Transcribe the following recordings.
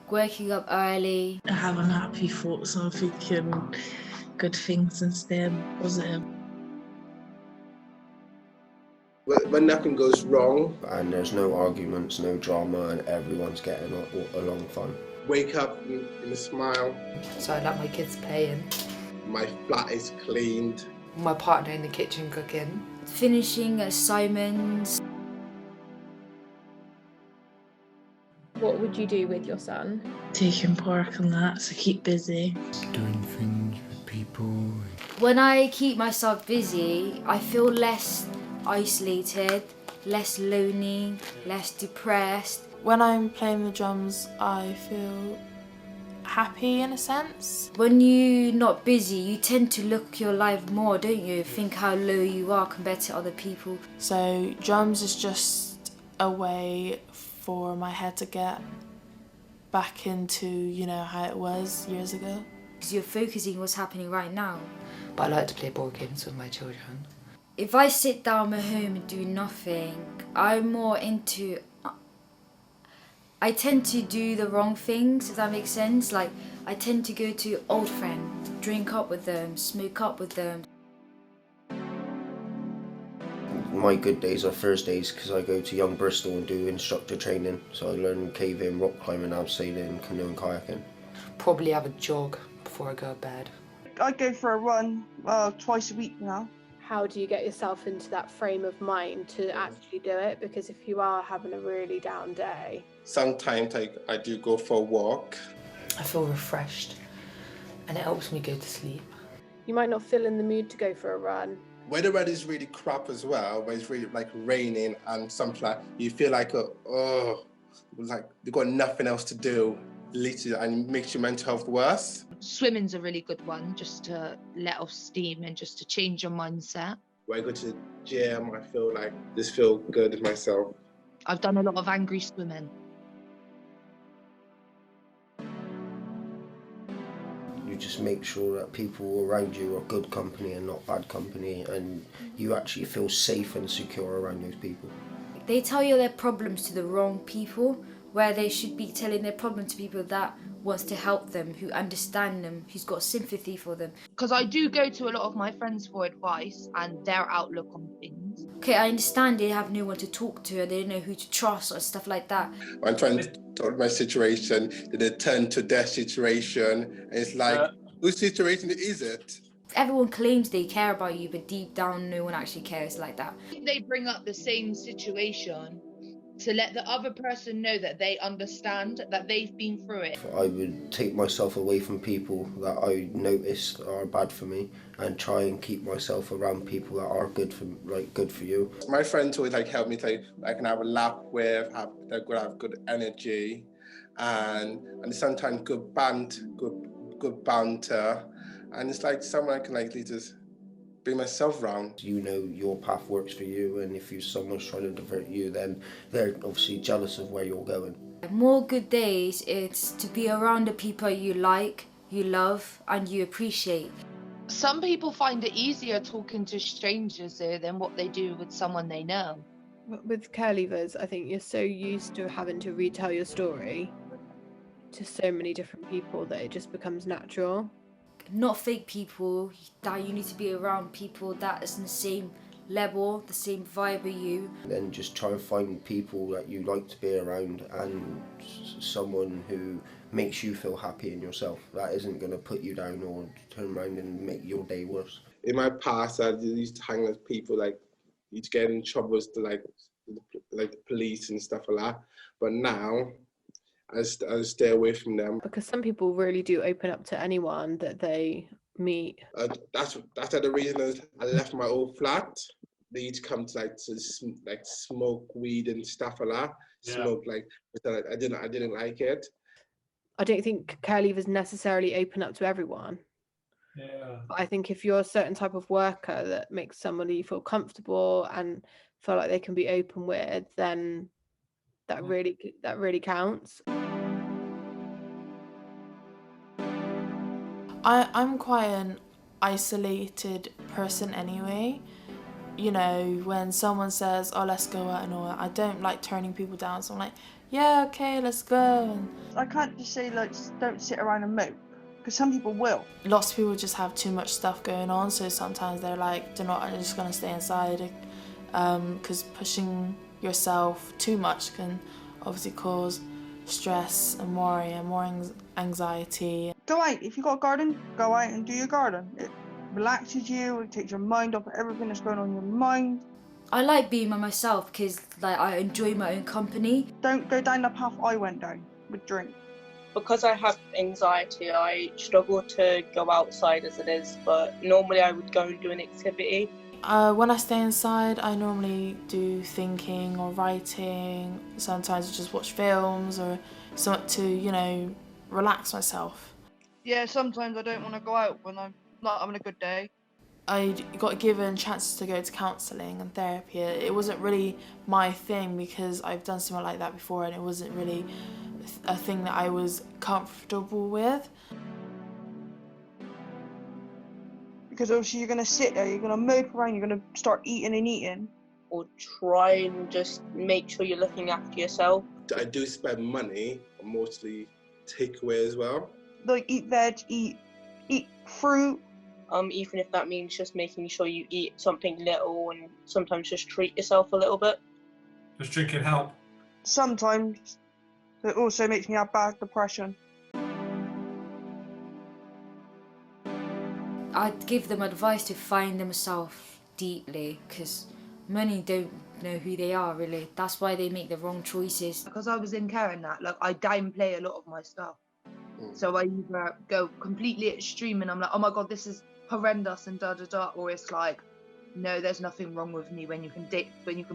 waking up early. Having happy thoughts and thinking good things and staying positive. When nothing goes wrong. And there's no arguments, no drama, and everyone's getting along fun. Wake up in a smile. So I let my kids playing. My flat is cleaned. My partner in the kitchen cooking. Finishing assignments. What would you do with your son? Taking park and that, so keep busy. Doing things with people. When I keep myself busy, I feel less isolated, less lonely, less depressed. When I'm playing the drums, I feel happy in a sense. When you're not busy, you tend to look your life more, don't you? Think how low you are compared to other people. So drums is just a way for my head to get back into, how it was years ago. Because you're focusing what's happening right now. But I like to play board games with my children. If I sit down at home and do nothing, I'm more into... I tend to do the wrong things, if that makes sense. Like, I tend to go to old friends, drink up with them, smoke up with them. My good days are Thursdays because I go to Young Bristol and do instructor training. So I learn caving, rock climbing, abseiling, canoe and kayaking. Probably have a jog before I go to bed. I go for a run twice a week now. How do you get yourself into that frame of mind to actually do it? Because if you are having a really down day... Sometimes I do go for a walk. I feel refreshed and it helps me go to sleep. You might not feel in the mood to go for a run. When the weather is really crap as well, when it's really like raining and something like, you feel like, like you've got nothing else to do, literally, and it makes your mental health worse. Swimming's a really good one, just to let off steam and just to change your mindset. When I go to the gym, I feel like just feel good with myself. I've done a lot of angry swimming. You just make sure that people around you are good company and not bad company, and you actually feel safe and secure around those people. They tell you their problems to the wrong people, where they should be telling their problem to people that wants to help them, who understand them, who's got sympathy for them. Because I do go to a lot of my friends for advice and their outlook on things. Okay, I understand they have no one to talk to and they don't know who to trust or stuff like that. I'm trying to talk my situation, then they turn to their situation, and it's like, whose situation is it? Everyone claims they care about you, but deep down no one actually cares like that. They bring up the same situation to let the other person know that they understand, that they've been through it. I would take myself away from people that I notice are bad for me and try and keep myself around people that are good for you. My friends always help me I can have a laugh with, have good energy, and sometimes good banter, and it's like someone I can just bring myself around. You know your path works for you, and if someone's trying to divert you, then they're obviously jealous of where you're going. More good days, it's to be around the people you like, you love, and you appreciate. Some people find it easier talking to strangers than what they do with someone they know. With Care Leavers, I think you're so used to having to retell your story to so many different people that it just becomes natural. Not fake people, that you need to be around people that is in the same level, the same vibe as you. Then just try and find people that you like to be around and someone who makes you feel happy in yourself. That isn't going to put you down or turn around and make your day worse. In my past, I used to hang with people used to get in trouble with the police and stuff like that. But now, I stay away from them. Because some people really do open up to anyone that they meet. That's the reason I left my old flat. They used to come to smoke weed and stuff like that. Yeah. Smoke I didn't like it. I don't think Care Leavers necessarily open up to everyone. Yeah. But I think if you're a certain type of worker that makes somebody feel comfortable and feel like they can be open with, then that really counts. I'm quite an isolated person anyway. When someone says, oh, let's go out and all that, I don't like turning people down. So I'm like, yeah, okay, let's go. And I can't just say, like, don't sit around and mope, because some people will. lots of people just have too much stuff going on, so sometimes they're like, I'm just gonna stay inside, because pushing yourself too much can obviously cause stress and worry and more anxiety. Go out. If you've got a garden, go out and do your garden. It relaxes you, it takes your mind off everything that's going on in your mind. I like being by myself because like I enjoy my own company. Don't go down the path I went down with drink. Because I have anxiety, I struggle to go outside as it is, but normally I would go and do an activity. When I stay inside, I normally do thinking or writing. Sometimes I just watch films or something to, relax myself. Yeah, sometimes I don't want to go out when I'm not having a good day. I got given chances to go to counselling and therapy. It wasn't really my thing because I've done something like that before and it wasn't really a thing that I was comfortable with. Because obviously you're going to sit there, you're going to mope around, you're going to start eating and eating. Or try and just make sure you're looking after yourself. I do spend money on mostly takeaway as well. Like eat veg, eat fruit. Even if that means just making sure you eat something little and sometimes just treat yourself a little bit. Does drinking help? Sometimes. It also makes me have bad depression. I'd give them advice to find themselves deeply because many don't know who they are really. That's why they make the wrong choices. Because I was in care and that, like I downplay a lot of my stuff. So I either go completely extreme and I'm like, oh my god, this is horrendous and da da da, or it's like, no, there's nothing wrong with me. When you can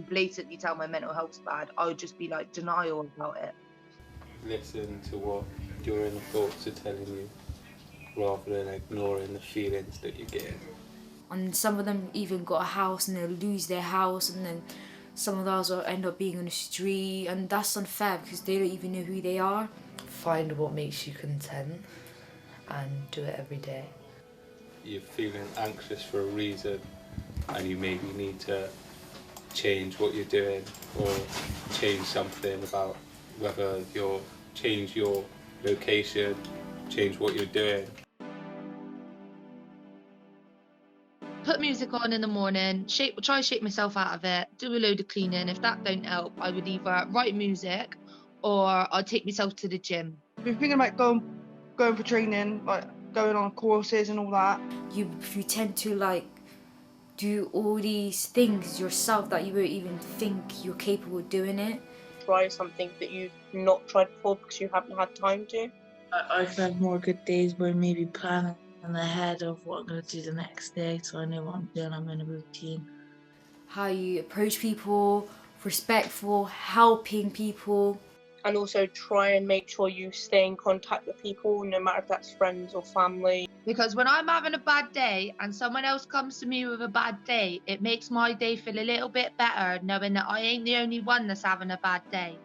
blatantly tell my mental health's bad, I would just be like denial about it. Listen to what your inner thoughts are telling you, rather than ignoring the feelings that you're getting. And some of them even got a house and they'll lose their house, and then some of those will end up being on the street, and that's unfair because they don't even know who they are. Find what makes you content and do it every day. You're feeling anxious for a reason and you maybe need to change what you're doing or change something about whether you'll change your location, change what you're doing. Put music on in the morning, try to shake myself out of it, do a load of cleaning. If that don't help, I would either write music or I'd take myself to the gym. If you're thinking about going for training, like going on courses and all that. You tend to like do all these things yourself that you won't even think you're capable of doing it. Try something that you've not tried before because you haven't had time to. I've had more good days where maybe planning ahead of what I'm going to do the next day, so I know what I'm doing, I'm in a routine. How you approach people, respectful, helping people. And also try and make sure you stay in contact with people, no matter if that's friends or family. Because when I'm having a bad day and someone else comes to me with a bad day, it makes my day feel a little bit better knowing that I ain't the only one that's having a bad day.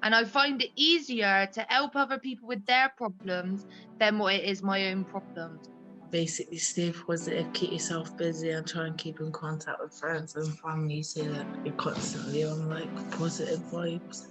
And I find it easier to help other people with their problems than what it is my own problems. Basically stay positive, keep yourself busy and try and keep in contact with friends and family so that you're constantly on like positive vibes.